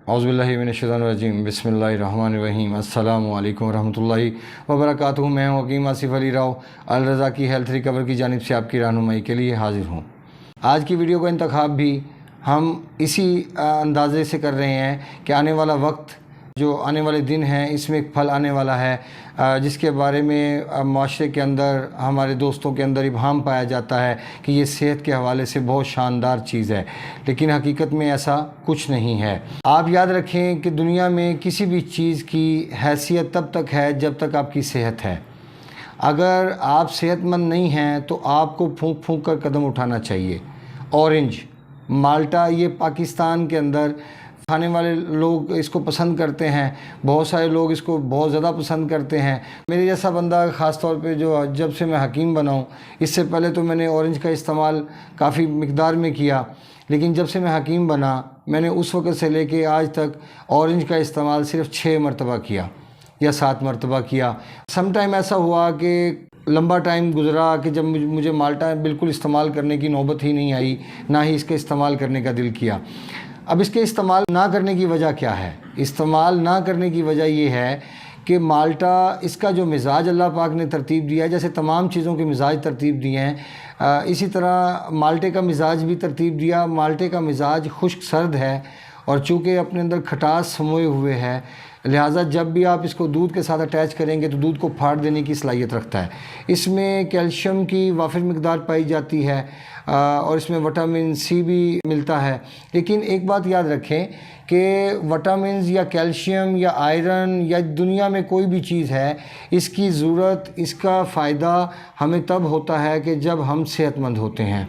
औज़ुबिल्लाहि मिनश्शैतानिर्रजीम बिस्मिल्लाहिर्रहमानिर्रहीम अस्सलामु अलैकुम वरहमतुल्लाहि वबरकातुहू। मैं हकीम आसिफ़ अली राव अल रज़ा की हेल्थ रिकवर की जानिब से आपकी रहनुमाई के लिए हाज़िर हूँ। आज की वीडियो का इंतखाब भी हम इसी अंदाज़े से कर रहे हैं कि आने वाला वक्त, जो आने वाले दिन हैं, इसमें एक फल आने वाला है जिसके बारे में माशरे के अंदर, हमारे दोस्तों के अंदर इब्हाम पाया जाता है कि ये सेहत के हवाले से बहुत शानदार चीज़ है, लेकिन हकीकत में ऐसा कुछ नहीं है। आप याद रखें कि दुनिया में किसी भी चीज़ की हैसियत तब तक है जब तक आपकी सेहत है। अगर आप सेहतमंद नहीं हैं तो आपको फूंक फूंक कर कदम उठाना चाहिए। ऑरेंज, माल्टा, ये पाकिस्तान के अंदर खाने वाले लोग इसको पसंद करते हैं, बहुत सारे लोग इसको बहुत ज़्यादा पसंद करते हैं। मेरे जैसा बंदा ख़ास तौर पे जो जब से मैं हकीम बना हूँ, इससे पहले तो मैंने ऑरेंज का इस्तेमाल काफ़ी मिक़दार में किया, लेकिन जब से मैं हकीम बना मैंने उस वक़्त से लेके आज तक ऑरेंज का इस्तेमाल सिर्फ़ 6 मरतबा किया या 7 मरतबा किया। सम टाइम ऐसा हुआ कि लंबा टाइम गुज़रा कि जब मुझे माल्टा बिल्कुल इस्तेमाल करने की नौबत ही नहीं आई, ना ही इसके इस्तेमाल करने का दिल किया। अब इसके इस्तेमाल ना करने की वजह क्या है? इस्तेमाल ना करने की वजह ये है कि माल्टा, इसका जो मिज़ाज अल्लाह पाक ने तरतीब दिया है, जैसे तमाम चीज़ों के मिज़ाज तरतीब दिए हैं, इसी तरह माल्टे का मिज़ाज भी तरतीब दिया। माल्टे का मिज़ाज खुश्क सर्द है और चूँकि अपने अंदर खटास समोए हुए है, लिहाजा जब भी आप इसको दूध के साथ अटैच करेंगे तो दूध को फाड़ देने की सलाहियत रखता है। इसमें कैल्शियम की वाफिर मिक़दार पाई जाती है और इसमें विटामिन सी भी मिलता है। लेकिन एक बात याद रखें कि विटामिन या कैल्शियम या आयरन या दुनिया में कोई भी चीज़ है, इसकी ज़रूरत, इसका फ़ायदा हमें तब होता है कि जब हम सेहतमंद होते हैं।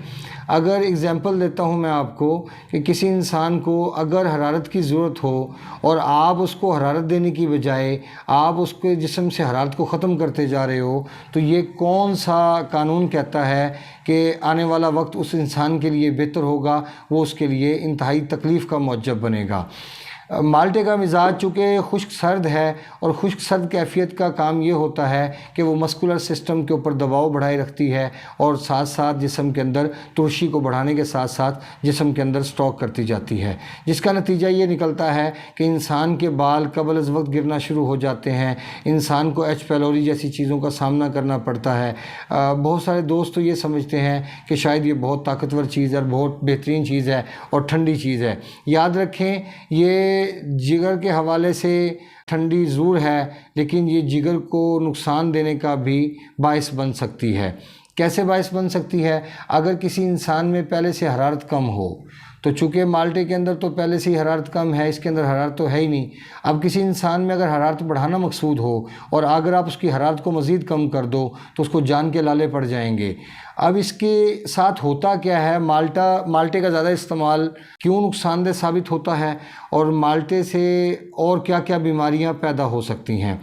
अगर एग्ज़ाम्पल देता हूँ मैं आपको कि किसी इंसान को अगर हरारत की ज़रूरत हो और आप उसको हरारत देने की बजाय आप उसके जिस्म से हरारत को ख़त्म करते जा रहे हो, तो ये कौन सा कानून कहता है कि आने वाला वक्त उस इंसान के लिए बेहतर होगा, वो उसके लिए इंतहाई तकलीफ़ का मौजब बनेगा। माल्टे का मिज़ाज चूँकि खुश्क सर्द है और खुश्क सर्द कैफियत का काम ये होता है कि वो मस्कुलर सिस्टम के ऊपर दबाव बढ़ाए रखती है और साथ साथ जिस्म के अंदर तुर्शी को बढ़ाने के साथ साथ जिस्म के अंदर स्टॉक करती जाती है, जिसका नतीजा ये निकलता है कि इंसान के बाल कबल अज़ वक्त गिरना शुरू हो जाते हैं, इंसान को एच पैलोरी जैसी चीज़ों का सामना करना पड़ता है। बहुत सारे दोस्त तो ये समझते हैं कि शायद ये बहुत ताकतवर चीज़ है, बहुत बेहतरीन चीज़ है और ठंडी चीज़ है। याद रखें, ये जिगर के हवाले से ठंडी ज़रूर है, लेकिन ये जिगर को नुकसान देने का भी बाइस बन सकती है। कैसे बाइस बन सकती है? अगर किसी इंसान में पहले से हरारत कम हो, तो चूँकि माल्टे के अंदर तो पहले से ही हरारत कम है, इसके अंदर हरारत तो है ही नहीं। अब किसी इंसान में अगर हरारत बढ़ाना मकसूद हो और अगर आप उसकी हरारत को मज़ीद कम कर दो तो उसको जान के लाले पड़ जाएंगे। अब इसके साथ होता क्या है, माल्टे का ज़्यादा इस्तेमाल क्यों नुकसानदेह साबित होता है और माल्टे से और क्या क्या बीमारियां पैदा हो सकती हैं।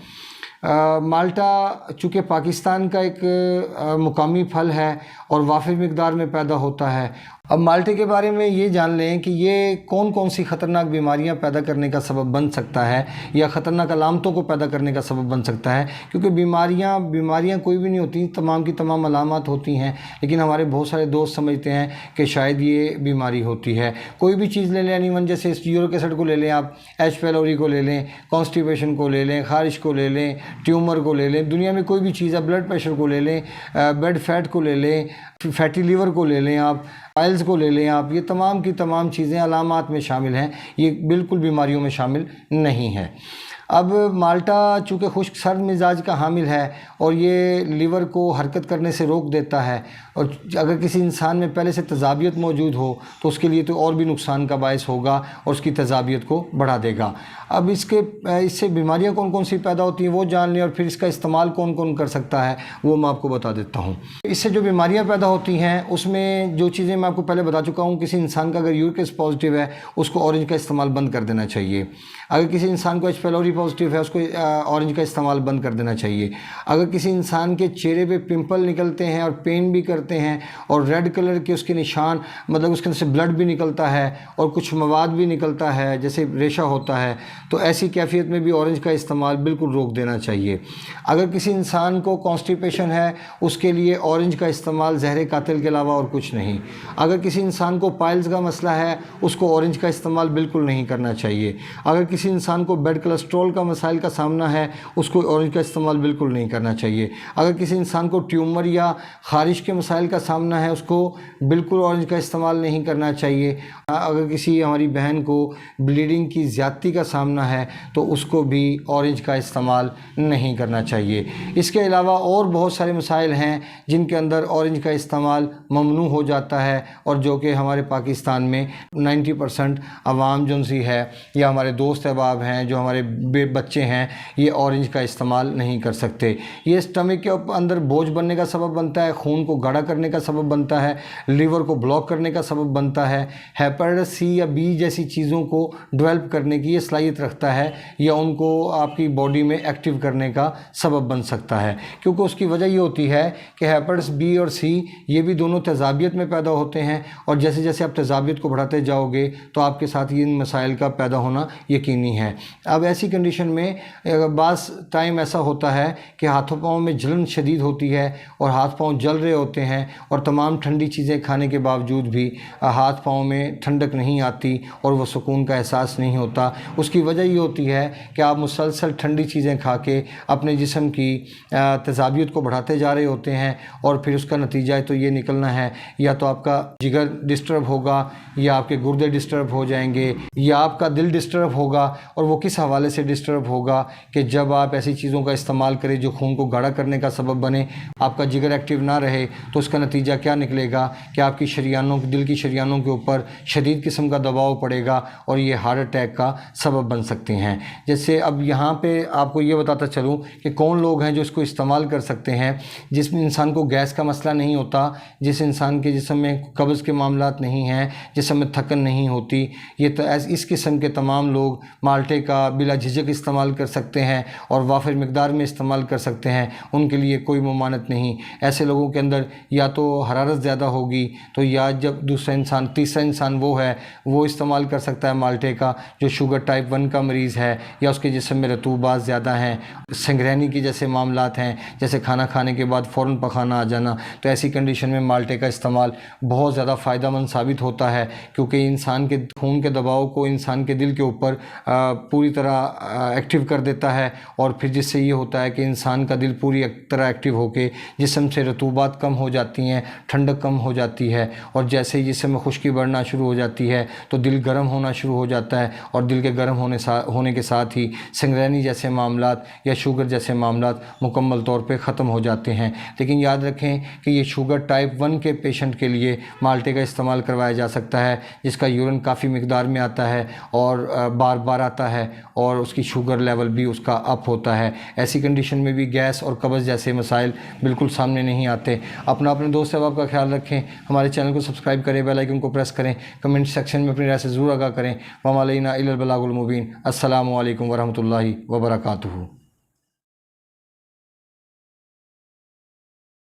माल्टा चूँकि पाकिस्तान का एक मुकामी फल है और वाफिर मिक़दार में पैदा होता है। अब माल्टे के बारे में ये जान लें कि ये कौन कौन सी ख़तरनाक बीमारियां पैदा करने का सबब बन सकता है या ख़तरनाक अलामतों को पैदा करने का सबब बन सकता है, क्योंकि बीमारियां कोई भी नहीं होती, तमाम की तमाम अलामत होती हैं, लेकिन हमारे बहुत सारे दोस्त समझते हैं कि शायद ये बीमारी होती है। कोई भी चीज़ ले लें, एनीवन, जैसे यूरिक एसिड को ले लें, आप एच पैलोरी को ले लें, कॉन्स्टिपेशन को ले लें, ख़ारिश को ले लें, ट्यूमर को ले लें, दुनिया में कोई भी चीज़ है, ब्लड प्रेशर को ले लें, बेड फैट को ले लें, फैटी लीवर को ले लें, आप पाइल्स को ले लें, आप ये तमाम की तमाम चीज़ें अलामात में शामिल हैं, ये बिल्कुल बीमारियों में शामिल नहीं है। अब माल्टा चूँकि खुश्क सर्द मिजाज का हामिल है और ये लीवर को हरकत करने से रोक देता है, और अगर किसी इंसान में पहले से तज़ाबियत मौजूद हो तो उसके लिए तो और भी नुकसान का बायस होगा और उसकी तज़ाबियत को बढ़ा देगा। अब इससे बीमारियां कौन कौन सी पैदा होती हैं वो जान लें और फिर इसका इस्तेमाल कौन कौन कर सकता है वो मैं आपको बता देता हूँ। इससे जो बीमारियाँ पैदा होती हैं उसमें जो चीज़ें मैं आपको पहले बता चुका हूँ, किसी इंसान का अगर यूरिक एसिड पॉजिटिव है उसको ऑरेंज का इस्तेमाल बंद कर देना चाहिए। अगर किसी इंसान को एच पैलोरी पॉजिटिव है उसको ऑरेंज का इस्तेमाल बंद कर देना चाहिए। अगर किसी इंसान के चेहरे पे पिंपल निकलते हैं और पेन भी करते हैं और रेड कलर के उसके निशान, मतलब उसके अंदर से ब्लड भी निकलता है और कुछ मवाद भी निकलता है जैसे रेशा होता है, तो ऐसी कैफियत में भी ऑरेंज का इस्तेमाल बिल्कुल रोक देना चाहिए। अगर किसी इंसान को कॉन्स्टिपेशन है उसके लिए ऑरेंज का इस्तेमाल ज़हर कातिल के अलावा और कुछ नहीं। अगर किसी इंसान को पाइल्स का मसला है उसको ऑरेंज का इस्तेमाल बिल्कुल नहीं करना चाहिए। अगर किसी इंसान को बैड कोलेस्ट्रॉल का मसाइल का सामना है उसको ऑरेंज का इस्तेमाल बिल्कुल नहीं करना चाहिए। अगर किसी इंसान को ट्यूमर या ख़ारिश के मसाइल का सामना है उसको बिल्कुल ऑरेंज का इस्तेमाल नहीं करना चाहिए। अगर किसी हमारी बहन को ब्लीडिंग की ज़्यादती का सामना है तो उसको भी ऑरेंज का इस्तेमाल नहीं करना चाहिए। इसके अलावा और बहुत सारे मसाइल हैं जिनके अंदर ऑरेंज का इस्तेमाल ममनू हो जाता है और जो कि हमारे पाकिस्तान में 90% आवाम जो सी है या हमारे दोस्त अहबाब हैं जो हमारे बच्चे हैं ये ऑरेंज का इस्तेमाल नहीं कर सकते। ये स्टमक के अंदर बोझ बनने का सबब बनता है, खून को गाढ़ा करने का सबब बनता है, लीवर को ब्लॉक करने का सबब बनता है, हेपेटाइटिस सी या बी जैसी चीज़ों को डेवलप करने की ये सलाहियत रखता है या उनको आपकी बॉडी में एक्टिव करने का सबब बन सकता है। क्योंकि उसकी वजह ये होती है कि हेपेटाइटिस बी और सी ये भी दोनों तेज़ाबियत में पैदा होते हैं और जैसे जैसे आप तेज़ाबियत को बढ़ाते जाओगे तो आपके साथ इन मसाइल का पैदा होना यकीनी है। अब ऐसी कंडीशन में बास टाइम ऐसा होता है कि हाथों पाँव में जलन शदीद होती है और हाथ पाँव जल रहे होते हैं और तमाम ठंडी चीज़ें खाने के बावजूद भी हाथ पाँव में ठंडक नहीं आती और वो सुकून का एहसास नहीं होता। उसकी वजह ये होती है कि आप मुसलसल ठंडी चीज़ें खा के अपने जिस्म की तेज़ाबियत को बढ़ाते जा रहे होते हैं और फिर उसका नतीजा तो ये निकलना है या तो आपका जिगर डिस्टर्ब होगा या आपके गुर्दे डिस्टर्ब हो जाएंगे या आपका दिल डिस्टर्ब होगा। और वो किस हवाले से डिस्टर्ब होगा कि जब आप ऐसी चीज़ों का इस्तेमाल करें जो खून को गाढ़ा करने का सबब बने, आपका जिगर एक्टिव ना रहे तो उसका नतीजा क्या निकलेगा कि आपकी शरीयानों, दिल की शरीयानों के ऊपर शदीद किस्म का दबाव पड़ेगा और ये हार्ट अटैक का सबब बन सकते हैं। जैसे अब यहाँ पे आपको ये बताता चलूँ कि कौन लोग हैं जो इसको इस्तेमाल कर सकते हैं। जिसमें इंसान को गैस का मसला नहीं होता, जिस इंसान के जिस्म में कब्ज़ के मामलात नहीं हैं, जिस्म में थकन नहीं होती, ये तो इस किस्म के तमाम लोग माल्टे का बिला झिझक इस्तेमाल कर सकते हैं और वाफिर मिकदार में इस्तेमाल कर सकते हैं। उनके लिए कोई ममानत नहीं। ऐसे लोगों के अंदर या तो हरारत ज़्यादा होगी तो या जब दूसरा इंसान, तीसरा इंसान वो इस्तेमाल कर सकता है माल्टे का जो शुगर टाइप 1 का मरीज़ है या उसके जिस्म में रतूबात ज़्यादा हैं, संगरहनी की जैसे मामलात हैं, जैसे खाना खाने के बाद फ़ौरन पखाना आ जाना, तो ऐसी कंडीशन में माल्टे का इस्तेमाल बहुत ज़्यादा फ़ायदेमंद साबित होता है क्योंकि इंसान के खून के दबाव को इंसान के दिल के ऊपर पूरी तरह एक्टिव कर देता है और फिर जिससे ये होता है कि इंसान का दिल पूरी तरह एक्टिव होकर जिस्म से रतूबात कम हो जाती हैं, ठंडक कम हो जाती है और जैसे ही जिस्म में खुश्की बढ़ना शुरू हो जाती है तो दिल गर्म होना शुरू हो जाता है और दिल के गर्म होने के साथ ही संगरहनी जैसे मामलात या शुगर जैसे मामलात मुकम्मल तौर पे ख़त्म हो जाते हैं। लेकिन याद रखें कि ये शुगर टाइप 1 के पेशेंट के लिए माल्टे का इस्तेमाल करवाया जा सकता है जिसका यूरिन काफ़ी मिकदार में आता है और बार बार आता है और उसकी शुगर लेवल भी उसका अप होता है। ऐसी कंडीशन में भी गैस और कब्ज़ जैसे मसाइल बिल्कुल सामने नहीं आते। अपने दोस्त अहबाब का ख्याल रखें, हमारे चैनल को सब्सक्राइब करें, बेल आइकन को प्रेस करें, कमेंट सेक्शन में अपनी राय से ज़रूर आगाह करें। वमा अलैना इल्लल बलागुल मुबीन। अस्सलामु अलैकुम वरहमतुल्लाहि वबरकातुहू।